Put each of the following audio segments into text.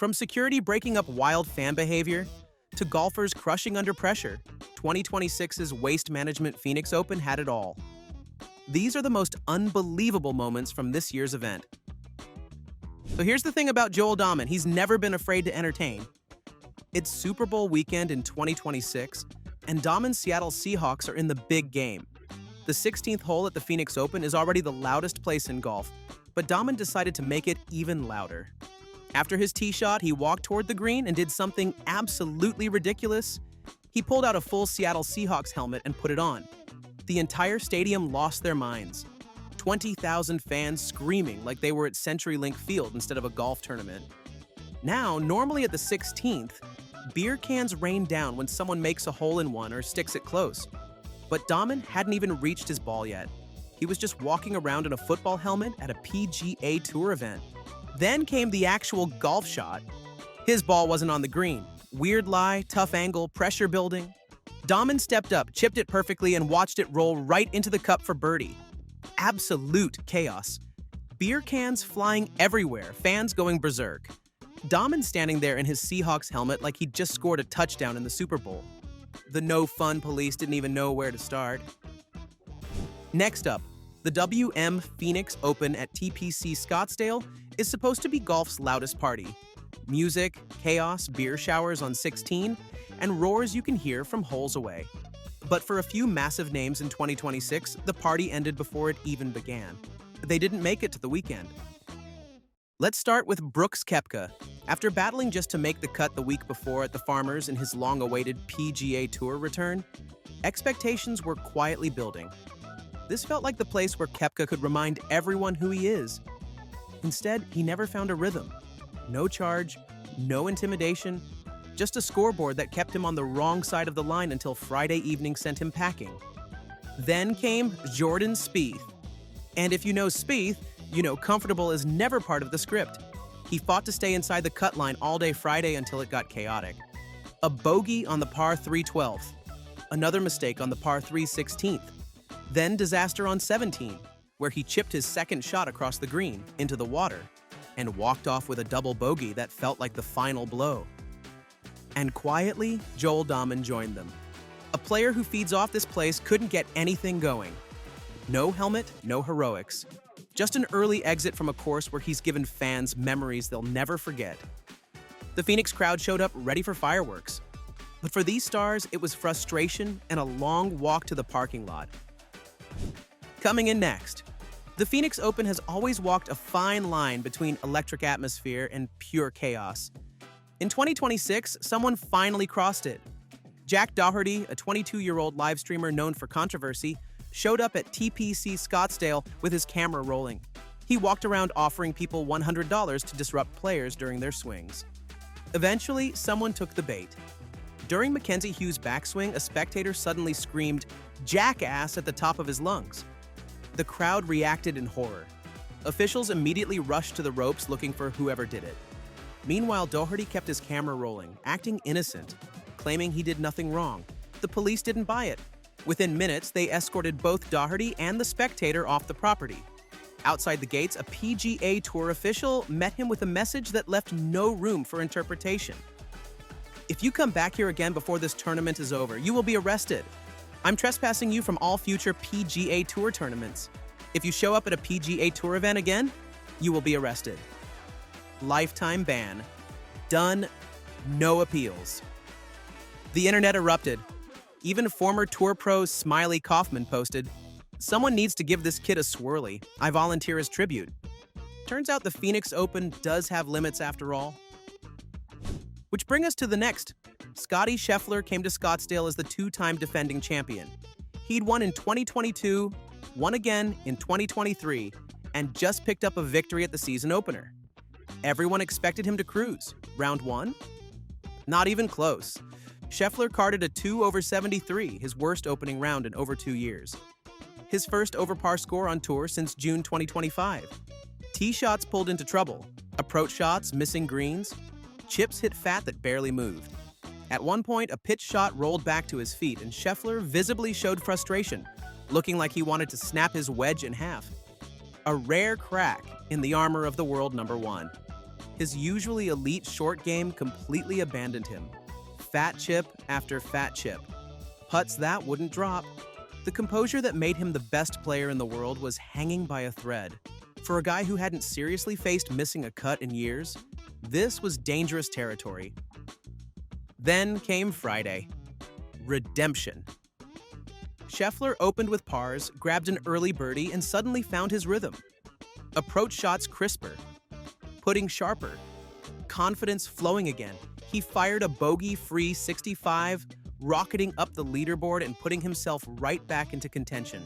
From security breaking up wild fan behavior to golfers crushing under pressure, 2026's Waste Management Phoenix Open had it all. These are the most unbelievable moments from this year's event. So here's the thing about Joel Dahmen, he's never been afraid to entertain. It's Super Bowl weekend in 2026, and Dahmen's Seattle Seahawks are in the big game. The 16th hole at the Phoenix Open is already the loudest place in golf, but Dahmen decided to make it even louder. After his tee shot, he walked toward the green and did something absolutely ridiculous. He pulled out a full Seattle Seahawks helmet and put it on. The entire stadium lost their minds. 20,000 fans screaming like they were at CenturyLink Field instead of a golf tournament. Now, normally at the 16th, beer cans rain down when someone makes a hole-in-one or sticks it close. But Dahmen hadn't even reached his ball yet. He was just walking around in a football helmet at a PGA Tour event. Then came the actual golf shot. His ball wasn't on the green. Weird lie, tough angle, pressure building. Dahmen stepped up, chipped it perfectly, and watched it roll right into the cup for birdie. Absolute chaos. Beer cans flying everywhere, fans going berserk. Dahmen standing there in his Seahawks helmet like he'd just scored a touchdown in the Super Bowl. The no-fun police didn't even know where to start. Next up, the WM Phoenix Open at TPC Scottsdale is supposed to be golf's loudest party. Music, chaos, beer showers on 16, and roars you can hear from holes away. But for a few massive names in 2026, the party ended before it even began. They didn't make it to the weekend. Let's start with Brooks Koepka. After battling just to make the cut the week before at the Farmers in his long-awaited PGA Tour return, expectations were quietly building. This felt like the place where Koepka could remind everyone who he is. Instead, he never found a rhythm. No charge, no intimidation, just a scoreboard that kept him on the wrong side of the line until Friday evening sent him packing. Then came Jordan Spieth. And if you know Spieth, you know comfortable is never part of the script. He fought to stay inside the cut line all day Friday until it got chaotic. A bogey on the par 3 12th. Another mistake on the par 3 16th. Then disaster on 17, where he chipped his second shot across the green into the water and walked off with a double bogey that felt like the final blow. And quietly, Joel Dahmen joined them. A player who feeds off this place couldn't get anything going. No helmet, no heroics. Just an early exit from a course where he's given fans memories they'll never forget. The Phoenix crowd showed up ready for fireworks. But for these stars, it was frustration and a long walk to the parking lot. Coming in next, the Phoenix Open has always walked a fine line between electric atmosphere and pure chaos. In 2026, someone finally crossed it. Jack Doherty, a 22-year-old live streamer known for controversy, showed up at TPC Scottsdale with his camera rolling. He walked around offering people $100 to disrupt players during their swings. Eventually, someone took the bait. During Mackenzie Hughes' backswing, a spectator suddenly screamed, "Jackass," at the top of his lungs. The crowd reacted in horror. Officials immediately rushed to the ropes looking for whoever did it. Meanwhile, Doherty kept his camera rolling, acting innocent, claiming he did nothing wrong. The police didn't buy it. Within minutes, they escorted both Doherty and the spectator off the property. Outside the gates, a PGA Tour official met him with a message that left no room for interpretation. "If you come back here again before this tournament is over, you will be arrested. I'm trespassing you from all future PGA Tour tournaments. If you show up at a PGA Tour event again, you will be arrested." Lifetime ban. Done. No appeals. The internet erupted. Even former tour pro Smiley Kaufman posted, "Someone needs to give this kid a swirly. I volunteer as tribute." Turns out the Phoenix Open does have limits after all. Which brings us to the next. Scottie Scheffler came to Scottsdale as the two-time defending champion. He'd won in 2022, won again in 2023, and just picked up a victory at the season opener. Everyone expected him to cruise. Round one? Not even close. Scheffler carded a 2 over 73, his worst opening round in over 2 years. His first over-par score on tour since June 2025. Tee shots pulled into trouble. Approach shots missing greens. Chips hit fat that barely moved. At one point, a pitch shot rolled back to his feet, and Scheffler visibly showed frustration, looking like he wanted to snap his wedge in half. A rare crack in the armor of the world number one. His usually elite short game completely abandoned him. Fat chip after fat chip. Putts that wouldn't drop. The composure that made him the best player in the world was hanging by a thread. For a guy who hadn't seriously faced missing a cut in years, this was dangerous territory. Then came Friday. Redemption. Scheffler opened with pars, grabbed an early birdie, and suddenly found his rhythm. Approach shots crisper, putting sharper, confidence flowing again. He fired a bogey-free 65, rocketing up the leaderboard and putting himself right back into contention.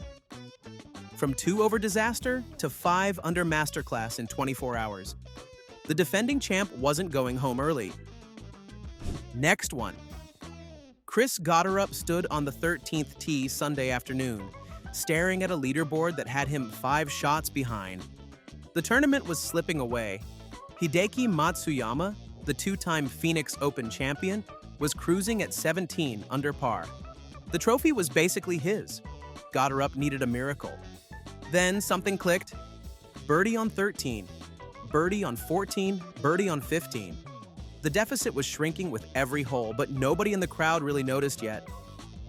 From 2 over disaster to 5 under masterclass in 24 hours. The defending champ wasn't going home early. Next one. Gotterup stood on the 13th tee Sunday afternoon, staring at a leaderboard that had him 5 shots behind. The tournament was slipping away. Hideki Matsuyama, the 2-time Phoenix Open champion, was cruising at 17 under par. The trophy was basically his. Gotterup needed a miracle. Then something clicked. Birdie on 13, birdie on 14, birdie on 15. The deficit was shrinking with every hole, but nobody in the crowd really noticed yet.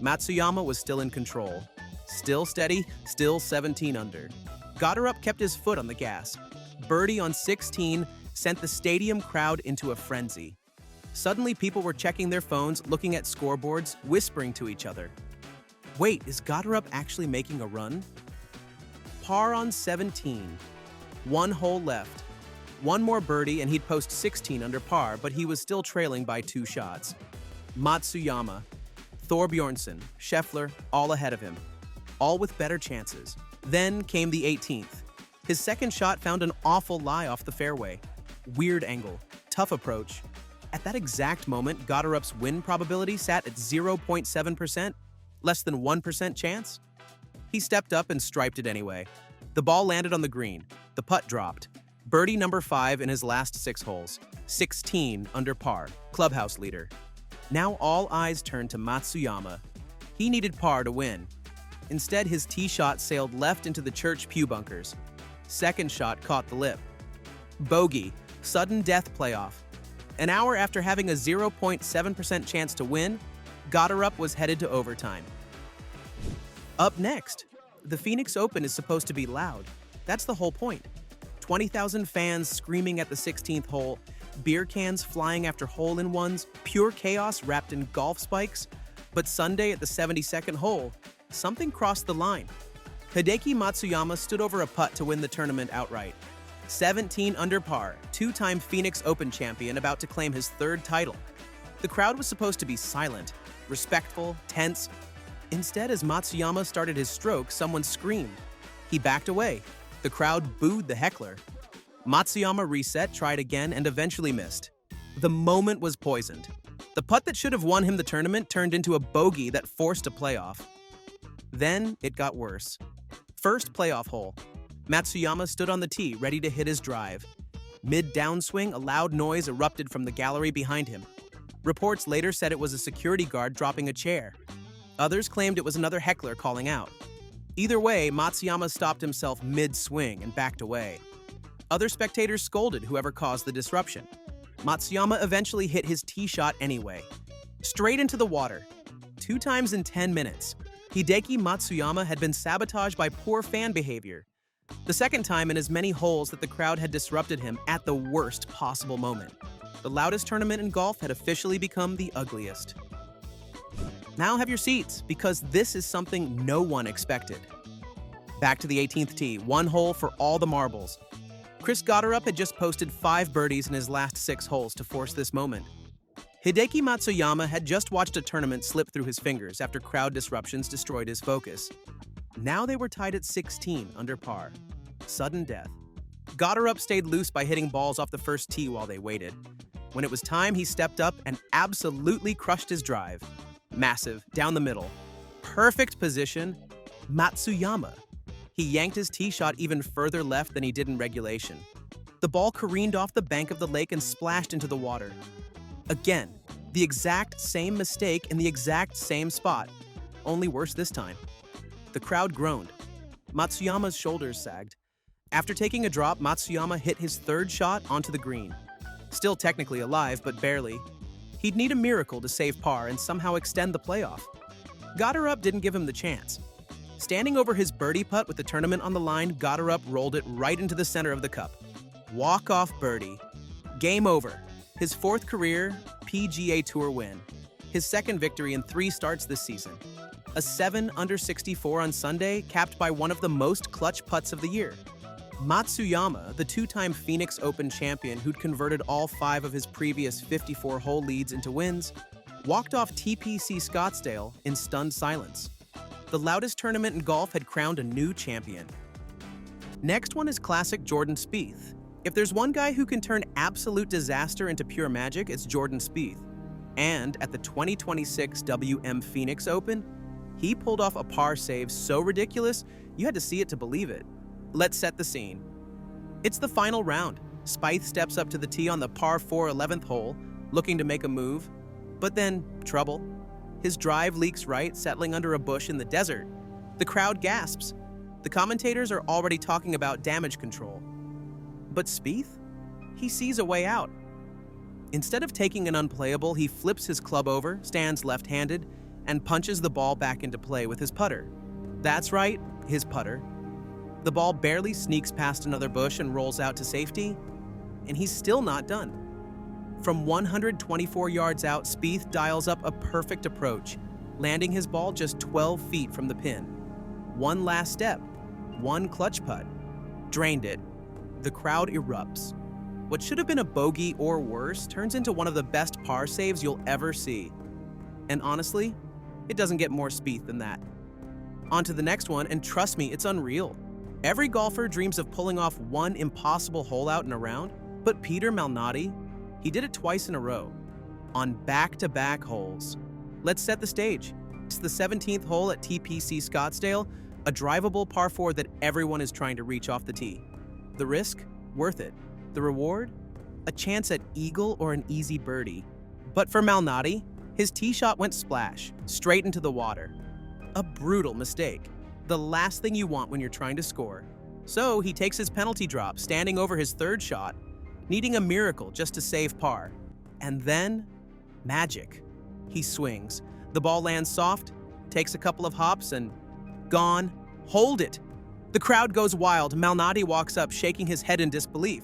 Matsuyama was still in control. Still steady, still 17 under. Gotterup kept his foot on the gas. Birdie on 16 sent the stadium crowd into a frenzy. Suddenly, people were checking their phones, looking at scoreboards, whispering to each other. Wait, is Gotterup actually making a run? Par on 17. 1 hole left. 1 more birdie and he'd post 16 under par, but he was still trailing by 2 shots. Matsuyama, Thorbjornsen, Scheffler, all ahead of him. All with better chances. Then came the 18th. His second shot found an awful lie off the fairway. Weird angle, tough approach. At that exact moment, Gotterup's win probability sat at 0.7%, less than 1% chance. He stepped up and striped it anyway. The ball landed on the green. The putt dropped. Birdie number 5 in his last 6 holes. 16 under par, clubhouse leader. Now all eyes turned to Matsuyama. He needed par to win. Instead, his tee shot sailed left into the church pew bunkers. Second shot caught the lip. Bogey, sudden death playoff. An hour after having a 0.7% chance to win, Gotterup was headed to overtime. Up next, the Phoenix Open is supposed to be loud. That's the whole point. 20,000 fans screaming at the 16th hole, beer cans flying after hole-in-ones, pure chaos wrapped in golf spikes. But Sunday at the 72nd hole, something crossed the line. Hideki Matsuyama stood over a putt to win the tournament outright. 17 under par, 2-time Phoenix Open champion about to claim his 3rd title. The crowd was supposed to be silent, respectful, tense. Instead, as Matsuyama started his stroke, someone screamed. He backed away. The crowd booed the heckler. Matsuyama reset, tried again, and eventually missed. The moment was poisoned. The putt that should have won him the tournament turned into a bogey that forced a playoff. Then it got worse. First playoff hole. Matsuyama stood on the tee, ready to hit his drive. Mid-downswing, a loud noise erupted from the gallery behind him. Reports later said it was a security guard dropping a chair. Others claimed it was another heckler calling out. Either way, Matsuyama stopped himself mid-swing and backed away. Other spectators scolded whoever caused the disruption. Matsuyama eventually hit his tee shot anyway. Straight into the water. 2 times in 10 minutes. Hideki Matsuyama had been sabotaged by poor fan behavior. The second time in as many holes that the crowd had disrupted him at the worst possible moment. The loudest tournament in golf had officially become the ugliest. Now have your seats, because this is something no one expected. Back to the 18th tee, 1 hole for all the marbles. Gotterup had just posted 5 birdies in his last 6 holes to force this moment. Hideki Matsuyama had just watched a tournament slip through his fingers after crowd disruptions destroyed his focus. Now they were tied at 16 under par. Sudden death. Gotterup stayed loose by hitting balls off the first tee while they waited. When it was time, he stepped up and absolutely crushed his drive. Massive, down the middle. Perfect position. Matsuyama. He yanked his tee shot even further left than he did in regulation. The ball careened off the bank of the lake and splashed into the water. Again, the exact same mistake in the exact same spot, only worse this time. The crowd groaned. Matsuyama's shoulders sagged. After taking a drop, Matsuyama hit his 3rd shot onto the green. Still technically alive, but barely. He'd need a miracle to save par and somehow extend the playoff. Gotterup didn't give him the chance. Standing over his birdie putt with the tournament on the line, Gotterup rolled it right into the center of the cup. Walk-off birdie. Game over. His fourth career PGA Tour win. His second victory in 3 starts this season. A 7 under 64 on Sunday, capped by one of the most clutch putts of the year. Matsuyama, the 2-time Phoenix Open champion who'd converted all 5 of his previous 54-hole leads into wins, walked off TPC Scottsdale in stunned silence. The loudest tournament in golf had crowned a new champion. Next one is classic Jordan Spieth. If there's one guy who can turn absolute disaster into pure magic, it's Jordan Spieth. And at the 2026 WM Phoenix Open, he pulled off a par save so ridiculous, you had to see it to believe it. Let's set the scene. It's the final round. Spieth steps up to the tee on the par 4 11th hole, looking to make a move. But then, trouble. His drive leaks right, settling under a bush in the desert. The crowd gasps. The commentators are already talking about damage control. But Spieth? He sees a way out. Instead of taking an unplayable, he flips his club over, stands left-handed, and punches the ball back into play with his putter. That's right, his putter. The ball barely sneaks past another bush and rolls out to safety, and he's still not done. From 124 yards out, Spieth dials up a perfect approach, landing his ball just 12 feet from the pin. One last step, one clutch putt. Drained it. The crowd erupts. What should have been a bogey or worse turns into one of the best par saves you'll ever see. And honestly, it doesn't get more Spieth than that. On to the next one, and trust me, it's unreal. Every golfer dreams of pulling off one impossible hole out in a round, but Peter Malnati, he did it twice in a row, on back-to-back holes. Let's set the stage. It's the 17th hole at TPC Scottsdale, a drivable par 4 that everyone is trying to reach off the tee. The risk? Worth it. The reward? A chance at eagle or an easy birdie. But for Malnati, his tee shot went splash, straight into the water. A brutal mistake. The last thing you want when you're trying to score. So he takes his penalty drop, standing over his third shot, needing a miracle just to save par. And then, magic. He swings. The ball lands soft, takes a couple of hops, and gone. Hold it! The crowd goes wild. Malnati walks up, shaking his head in disbelief.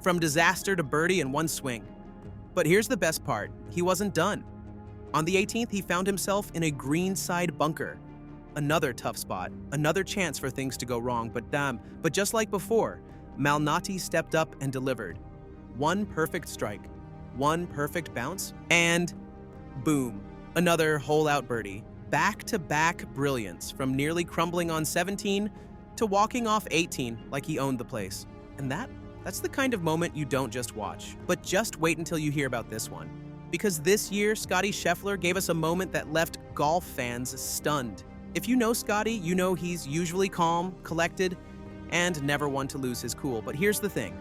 From disaster to birdie in one swing. But here's the best part. He wasn't done. On the 18th, he found himself in a greenside bunker. Another tough spot, another chance for things to go wrong, but just like before, Malnati stepped up and delivered. One perfect strike, one perfect bounce, and boom, another hole-out birdie. Back-to-back brilliance, from nearly crumbling on 17 to walking off 18 like he owned the place. And that's the kind of moment you don't just watch. But just wait until you hear about this one. Because this year, Scottie Scheffler gave us a moment that left golf fans stunned. If you know Scottie, you know he's usually calm, collected, and never one to lose his cool. But here's the thing.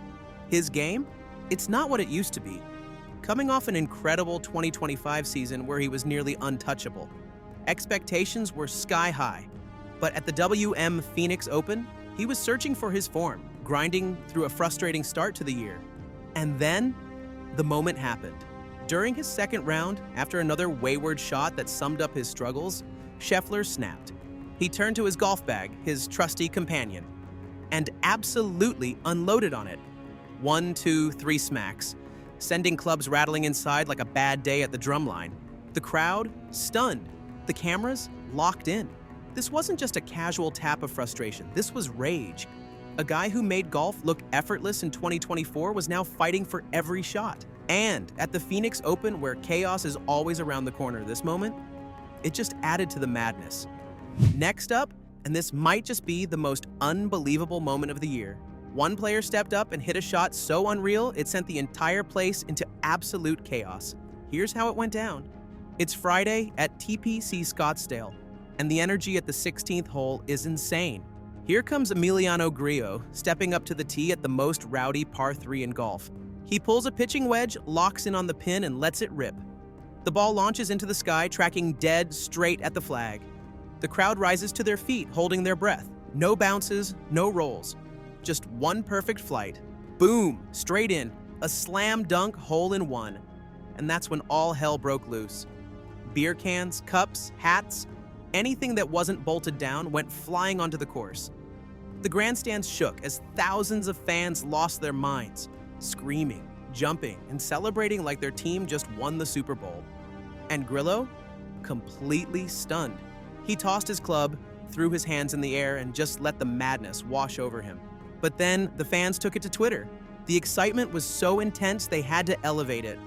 His game? It's not what it used to be. Coming off an incredible 2025 season where he was nearly untouchable. Expectations were sky high. But at the WM Phoenix Open, he was searching for his form, grinding through a frustrating start to the year. And then, the moment happened. During his second round, after another wayward shot that summed up his struggles, Scheffler snapped. He turned to his golf bag, his trusty companion, and absolutely unloaded on it. 1, 2, 3 smacks, sending clubs rattling inside like a bad day at the drumline. The crowd, stunned. The cameras, locked in. This wasn't just a casual tap of frustration. This was rage. A guy who made golf look effortless in 2024 was now fighting for every shot. And at the Phoenix Open, where chaos is always around the corner, this moment, it just added to the madness. Next up, and this might just be the most unbelievable moment of the year, one player stepped up and hit a shot so unreal, it sent the entire place into absolute chaos. Here's how it went down. It's Friday at TPC Scottsdale, and the energy at the 16th hole is insane. Here comes Emiliano Grillo, stepping up to the tee at the most rowdy par 3 in golf. He pulls a pitching wedge, locks in on the pin, and lets it rip. The ball launches into the sky, tracking dead straight at the flag. The crowd rises to their feet, holding their breath. No bounces, no rolls. Just one perfect flight. Boom, straight in. A slam dunk hole-in-one. And that's when all hell broke loose. Beer cans, cups, hats, anything that wasn't bolted down went flying onto the course. The grandstands shook as thousands of fans lost their minds, screaming, jumping, and celebrating like their team just won the Super Bowl. And Grillo? Completely stunned. He tossed his club, threw his hands in the air, and just let the madness wash over him. But then the fans took it to Twitter. The excitement was so intense they had to elevate it.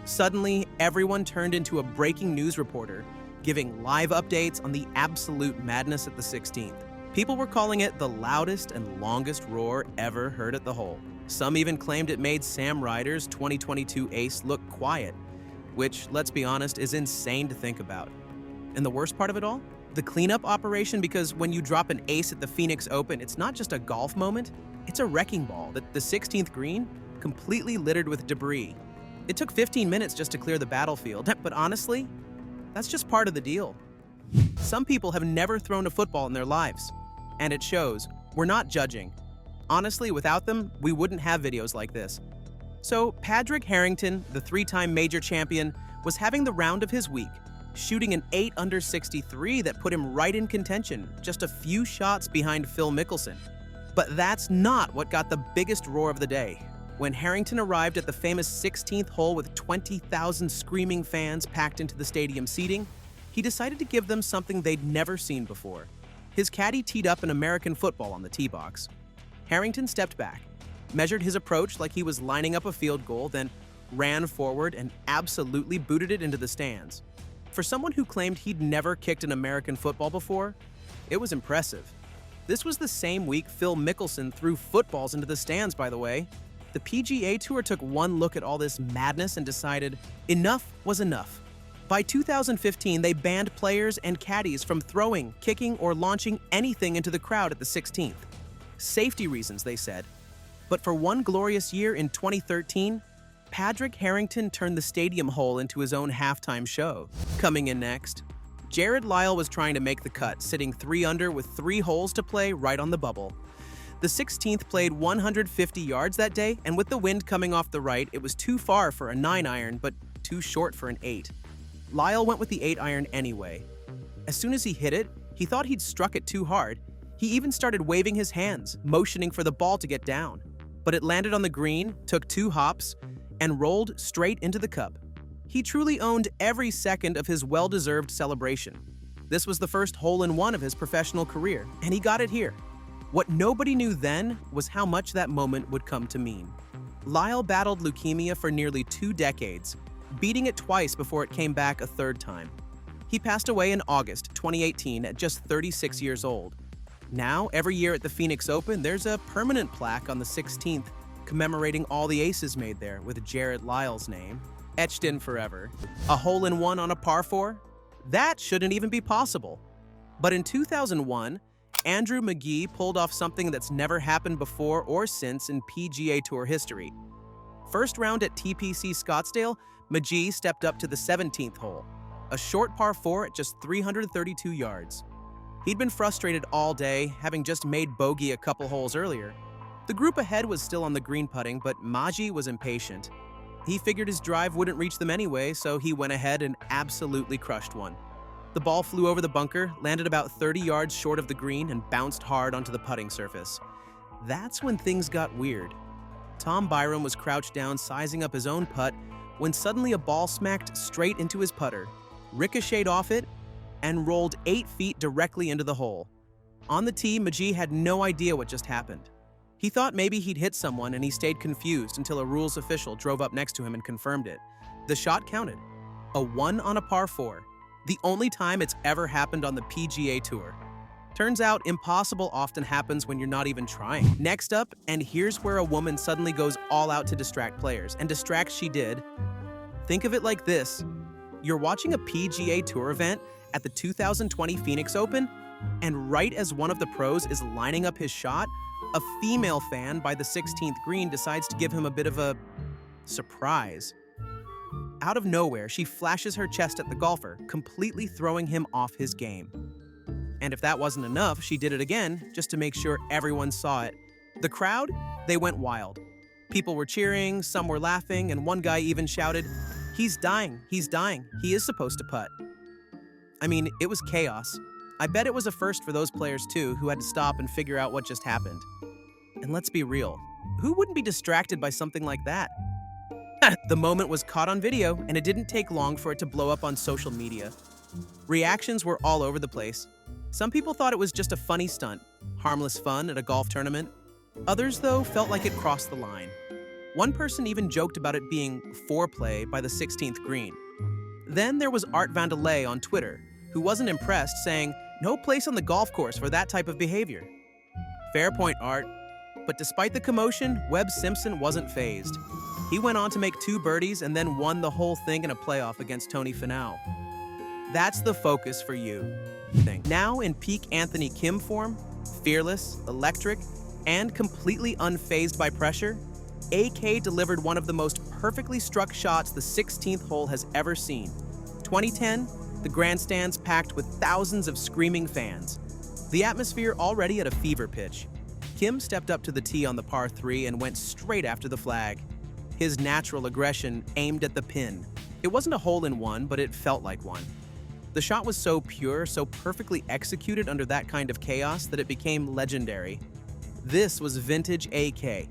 Suddenly, everyone turned into a breaking news reporter, giving live updates on the absolute madness at the 16th. People were calling it the loudest and longest roar ever heard at the hole. Some even claimed it made Sam Ryder's 2022 ace look quiet, which, let's be honest, is insane to think about. And the worst part of it all? The cleanup operation, because when you drop an ace at the Phoenix Open, it's not just a golf moment, it's a wrecking ball that the 16th green completely littered with debris. It took 15 minutes just to clear the battlefield, but honestly, that's just part of the deal. Some people have never thrown a football in their lives, and it shows. We're not judging. Honestly, without them, we wouldn't have videos like this. So, Padraig Harrington, the three-time major champion, was having the round of his week, shooting an 8 under 63 that put him right in contention, just a few shots behind Phil Mickelson. But that's not what got the biggest roar of the day. When Harrington arrived at the famous 16th hole with 20,000 screaming fans packed into the stadium seating, he decided to give them something they'd never seen before. His caddy teed up an American football on the tee box. Harrington stepped back, measured his approach like he was lining up a field goal, then ran forward and absolutely booted it into the stands. For someone who claimed he'd never kicked an American football before, it was impressive. This was the same week Phil Mickelson threw footballs into the stands, by the way. The PGA Tour took one look at all this madness and decided enough was enough. By 2015, they banned players and caddies from throwing, kicking, or launching anything into the crowd at the 16th. Safety reasons, they said. But for one glorious year in 2013, Padraig Harrington turned the stadium hole into his own halftime show. Coming in next, Lyle was trying to make the cut, sitting 3 under with 3 holes to play right on the bubble. The 16th played 150 yards that day, and with the wind coming off the right, it was too far for a 9-iron, but too short for an 8. Lyle went with the 8-iron anyway. As soon as he hit it, he thought he'd struck it too hard. He even started waving his hands, motioning for the ball to get down. But it landed on the green, took 2 hops, and rolled straight into the cup. He truly owned every second of his well-deserved celebration. This was the first hole-in-one of his professional career, and he got it here. What nobody knew then was how much that moment would come to mean. Lyle battled leukemia for nearly 2 decades, beating it twice before it came back a 3rd time. He passed away in August 2018 at just 36 years old. Now, every year at the Phoenix Open, there's a permanent plaque on the 16th commemorating all the aces made there with Jarrod Lyle's name, etched in forever. A hole-in-one on a par 4? That shouldn't even be possible. But in 2001, Andrew McGee pulled off something that's never happened before or since in PGA Tour history. First round at TPC Scottsdale, McGee stepped up to the 17th hole, a short par 4 at just 332 yards. He'd been frustrated all day, having just made bogey a couple holes earlier. The group ahead was still on the green putting, but Maggi was impatient. He figured his drive wouldn't reach them anyway, so he went ahead and absolutely crushed one. The ball flew over the bunker, landed about 30 yards short of the green, and bounced hard onto the putting surface. That's when things got weird. Tom Byram was crouched down sizing up his own putt when suddenly a ball smacked straight into his putter, ricocheted off it, and rolled 8 feet directly into the hole. On the tee, Magee had no idea what just happened. He thought maybe he'd hit someone, and he stayed confused until a rules official drove up next to him and confirmed it. The shot counted. A 1 on a par 4. The only time it's ever happened on the PGA Tour. Turns out, impossible often happens when you're not even trying. Next up, and here's where a woman suddenly goes all out to distract players, and distract she did. Think of it like this. You're watching a PGA Tour event at the 2020 Phoenix Open, and right as one of the pros is lining up his shot, a female fan by the 16th green decides to give him a bit of a surprise. Out of nowhere, she flashes her chest at the golfer, completely throwing him off his game. And if that wasn't enough, she did it again, just to make sure everyone saw it. The crowd, they went wild. People were cheering, some were laughing, and one guy even shouted, "He's dying, he is supposed to putt." I mean, it was chaos. I bet it was a first for those players too, who had to stop and figure out what just happened. And let's be real, who wouldn't be distracted by something like that? The moment was caught on video, and it didn't take long for it to blow up on social media. Reactions were all over the place. Some people thought it was just a funny stunt, harmless fun at a golf tournament. Others, though, felt like it crossed the line. One person even joked about it being foreplay by the 16th green. Then there was Art Vandelay on Twitter, who wasn't impressed, saying, "No place on the golf course for that type of behavior." Fair point, Art. But despite the commotion, Webb Simpson wasn't fazed. He went on to make 2 birdies and then won the whole thing in a playoff against Tony Finau. That's the focus for you. Now in peak Anthony Kim form, fearless, electric, and completely unfazed by pressure, AK delivered one of the most perfectly struck shots the 16th hole has ever seen. 2010, the grandstands packed with thousands of screaming fans. The atmosphere already at a fever pitch. Kim stepped up to the tee on the par 3 and went straight after the flag. His natural aggression aimed at the pin. It wasn't a hole-in-one, but it felt like one. The shot was so pure, so perfectly executed under that kind of chaos that it became legendary. This was vintage AK.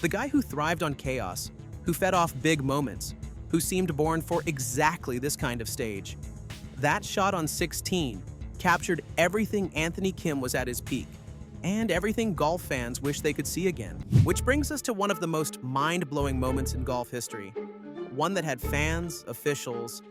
The guy who thrived on chaos, who fed off big moments, who seemed born for exactly this kind of stage. That shot on 16 captured everything Anthony Kim was at his peak, and everything golf fans wish they could see again. Which brings us to one of the most mind-blowing moments in golf history. One that had fans, officials,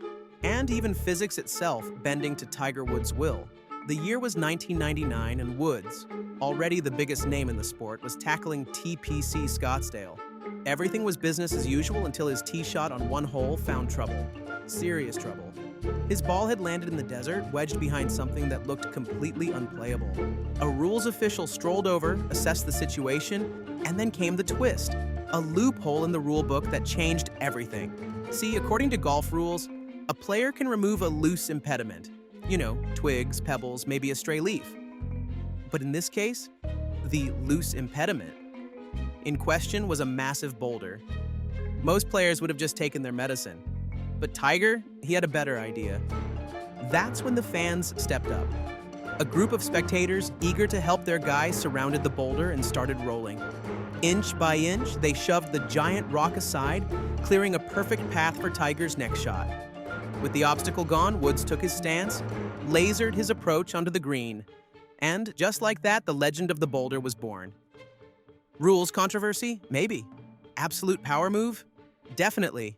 and even physics itself bending to Tiger Woods' will. The year was 1999, and Woods, already the biggest name in the sport, was tackling TPC Scottsdale. Everything was business as usual until his tee shot on one hole found trouble. Serious trouble. His ball had landed in the desert, wedged behind something that looked completely unplayable. A rules official strolled over, assessed the situation, and then came the twist. A loophole in the rule book that changed everything. See, according to golf rules, a player can remove a loose impediment. You know, twigs, pebbles, maybe a stray leaf. But in this case, the loose impediment in question was a massive boulder. Most players would have just taken their medicine. But Tiger, he had a better idea. That's when the fans stepped up. A group of spectators, eager to help their guy, surrounded the boulder and started rolling. Inch by inch, they shoved the giant rock aside, clearing a perfect path for Tiger's next shot. With the obstacle gone, Woods took his stance, lasered his approach onto the green, and just like that, the legend of the boulder was born. Rules controversy? Maybe. Absolute power move? Definitely.